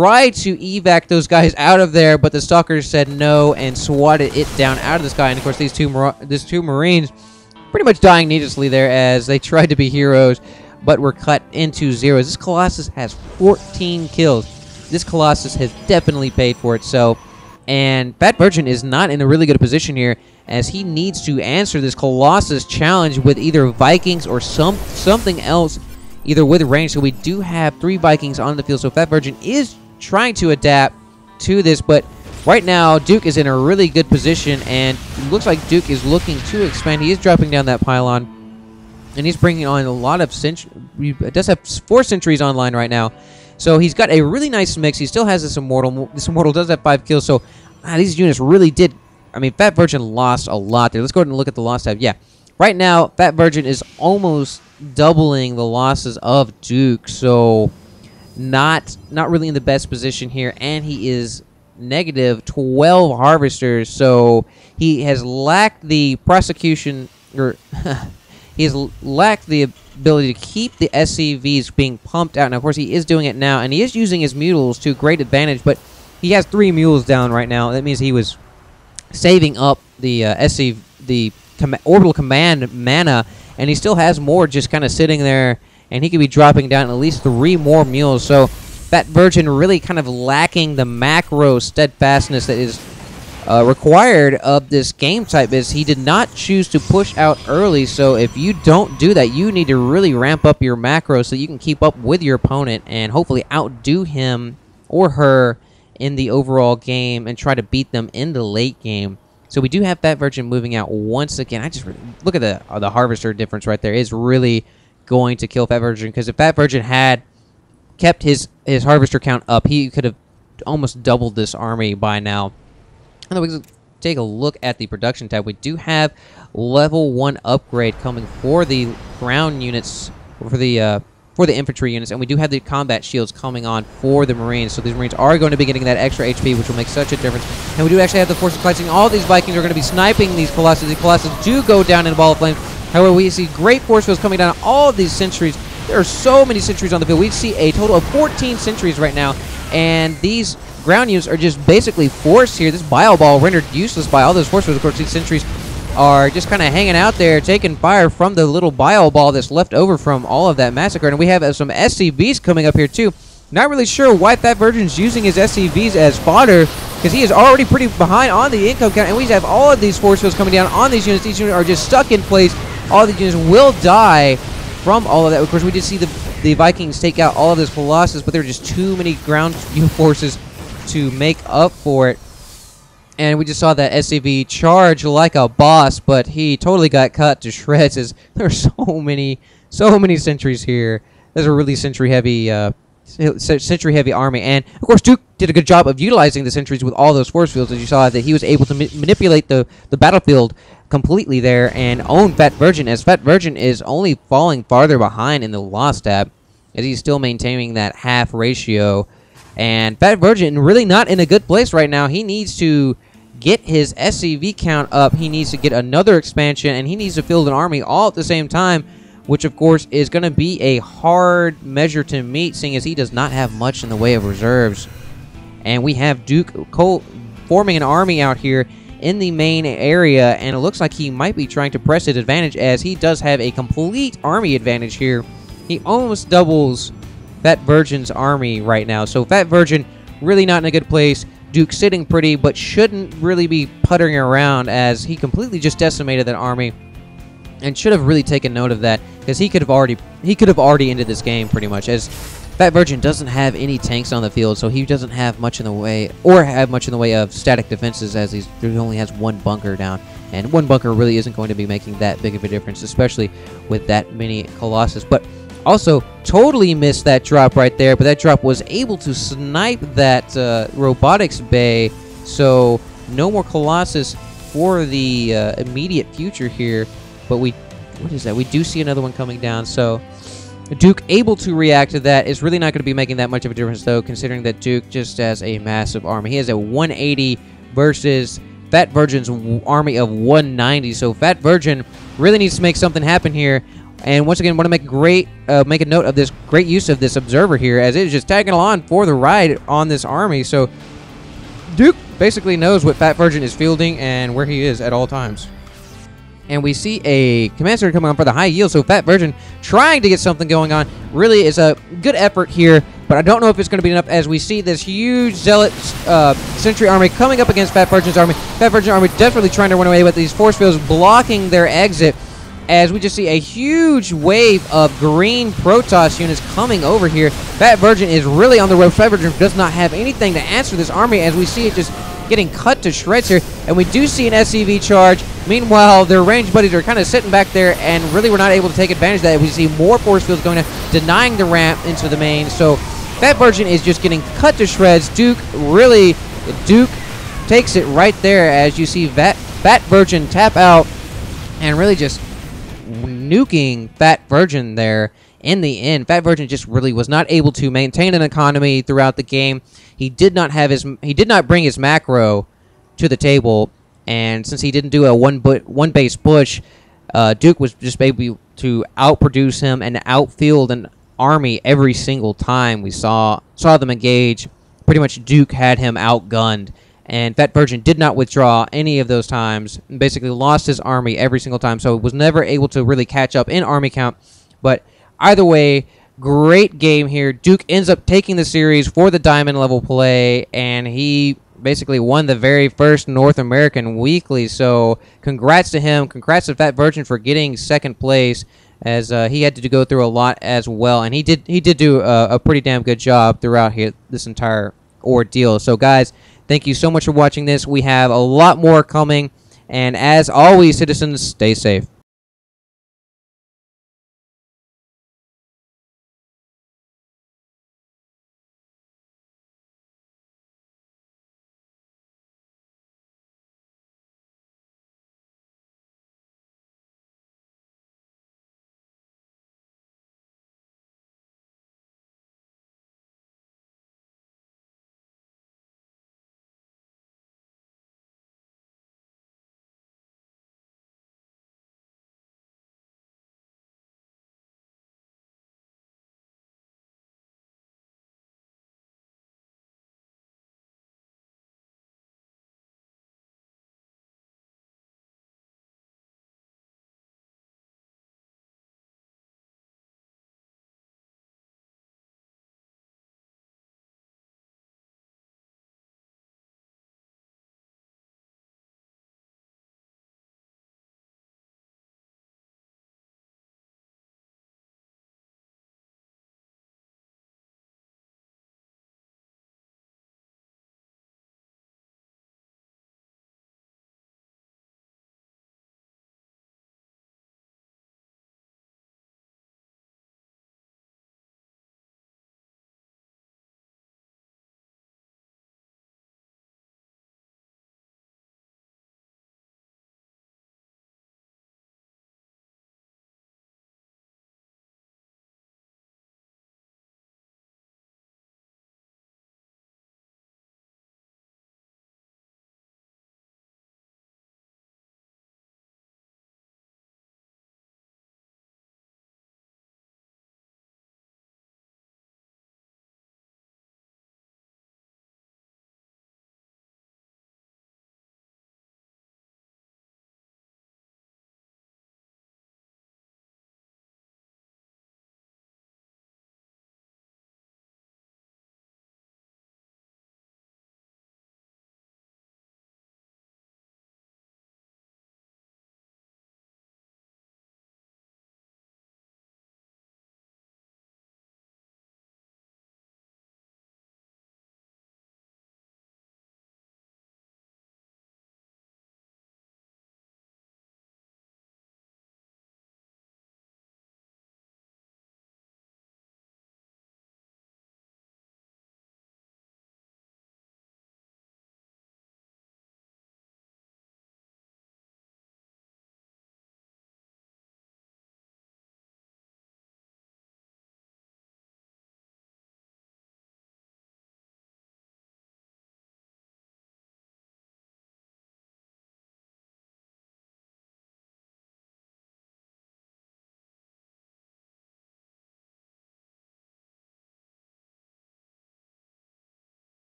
tried to evac those guys out of there, but the Stalkers said no and swatted it down out of the sky. And of course, these two Marines pretty much dying needlessly there as they tried to be heroes, but were cut into zeros. This Colossus has 14 kills. This Colossus has definitely paid for itself. And Fatvirgin is not in a really good position here, as he needs to answer this Colossus challenge with either Vikings or something else, either with range. So we do have 3 Vikings on the field. So Fatvirgin is trying to adapt to this, but right now Duke is in a really good position, and it looks like Duke is looking to expand. He is dropping down that pylon, and he's bringing on a lot of sentries. He does have 4 sentries online right now. So he's got a really nice mix. He still has this Immortal. This Immortal does have 5 kills. So these units really did. I mean, Fatvirgin lost a lot there. Let's go ahead and look at the loss tab. Yeah. Right now, Fatvirgin is almost doubling the losses of Duke. So not really in the best position here. And he is negative 12 harvesters. So he has lacked the prosecution, or he has lacked the ability to keep the SCVs being pumped out. And of course, he is doing it now, and he is using his mules to great advantage, but he has 3 mules down right now. That means he was saving up the orbital command mana, and he still has more just kind of sitting there, and he could be dropping down at least 3 more mules. So Fatvirgin really kind of lacking the macro steadfastness that is required of this game type, is he did not choose to push out early. So if you don't do that, you need to really ramp up your macro so you can keep up with your opponent and hopefully outdo him or her in the overall game and try to beat them in the late game. So we do have Fatvirgin moving out once again. I just look at the harvester difference right there. It's really going to kill Fatvirgin, because if Fatvirgin had kept his harvester count up, he could have almost doubled this army by now. And then we can take a look at the production tab. We do have level 1 upgrade coming for the ground units, for the infantry units, and we do have the combat shields coming on for the Marines. So these Marines are going to be getting that extra HP, which will make such a difference. And we do actually have the force of cleansing. All these Vikings are going to be sniping these Colossus. The Colossus do go down in a ball of flame. However, we see great force fields coming down on all of these sentries. There are so many sentries on the field. We see a total of 14 sentries right now, and these ground units are just basically forced here. This bio ball rendered useless by all those force fields. Of course, these sentries are just kind of hanging out there, taking fire from the little bio ball that's left over from all of that massacre. And we have some SCVs coming up here too. Not really sure why Fatvirgin's using his SCVs as fodder, because he is already pretty behind on the income count, and we have all of these force fields coming down on these units. These units are just stuck in place. All these units will die from all of that. Of course, we did see the Vikings take out all of this Colossus, but there were just too many ground forces to make up for it. And we just saw that SCV charge like a boss, but he totally got cut to shreds, as there are so many sentries here. There's a really sentry-heavy army. And, of course, Duke did a good job of utilizing the sentries with all those force fields. As you saw, that he was able to manipulate the battlefield completely there and own Fatvirgin, as Fatvirgin is only falling farther behind in the loss tab, as he's still maintaining that half ratio. And Fatvirgin really not in a good place right now. He needs to get his SCV count up. He needs to get another expansion, and he needs to field an army all at the same time, which of course is going to be a hard measure to meet, seeing as he does not have much in the way of reserves. And we have Duke forming an army out here in the main area, and it looks like he might be trying to press his advantage, as he does have a complete army advantage here. He almost doubles Fatvirgin's army right now. So Fatvirgin really not in a good place. Duke sitting pretty, but shouldn't really be puttering around, as he completely just decimated that army, and should have really taken note of that, because he could have already ended this game pretty much, as Fatvirgin doesn't have any tanks on the field, so he doesn't have much in the way, or have much in the way of static defenses, as he only has 1 bunker down, and 1 bunker really isn't going to be making that big of a difference, especially with that many Colossus. But also, totally missed that drop right there, but that drop was able to snipe that robotics bay, so no more Colossus for the immediate future here. But what is that? We do see another one coming down, so Duke able to react to that is really not going to be making that much of a difference, though, considering that Duke just has a massive army. He has a 180 versus Fatvirgin's army of 190, so Fatvirgin really needs to make something happen here. And once again, want to make a note of this great use of this observer here, as it is just tagging along for the ride on this army. So Duke basically knows what Fatvirgin is fielding and where he is at all times. And we see a command center coming on for the high yield, so Fatvirgin trying to get something going on. Really is a good effort here, but I don't know if it's going to be enough, as we see this huge Zealot Sentry army coming up against Fatvirgin's army. Fatvirgin's army desperately trying to run away, but these force fields blocking their exit, as we just see a huge wave of green Protoss units coming over here. Fatvirgin is really on the road. Fatvirgin does not have anything to answer this army, as we see it just getting cut to shreds here, and we do see an SCV charge. Meanwhile, their range buddies are kind of sitting back there, and really were not able to take advantage of that. We see more force fields going down, denying the ramp into the main. So Fatvirgin is just getting cut to shreds. Duke takes it right there, as you see Fatvirgin tap out and really just nuking Fatvirgin there. In the end, Fatvirgin just really was not able to maintain an economy throughout the game. He did not bring his macro to the table, and since he didn't do a one base push, Duke was just able to outproduce him and outfield an army every single time we saw them engage. Pretty much Duke had him outgunned, and Fatvirgin did not withdraw any of those times, and basically lost his army every single time, so was never able to really catch up in army count. But either way, great game here. Duke ends up taking the series for the diamond level play, and he basically won the very first North American Weekly. So congrats to him. Congrats to Fatvirgin for getting second place, as he had to go through a lot as well, and he did do a pretty damn good job throughout this entire ordeal. So guys, thank you so much for watching this. We have a lot more coming, and as always, citizens, stay safe.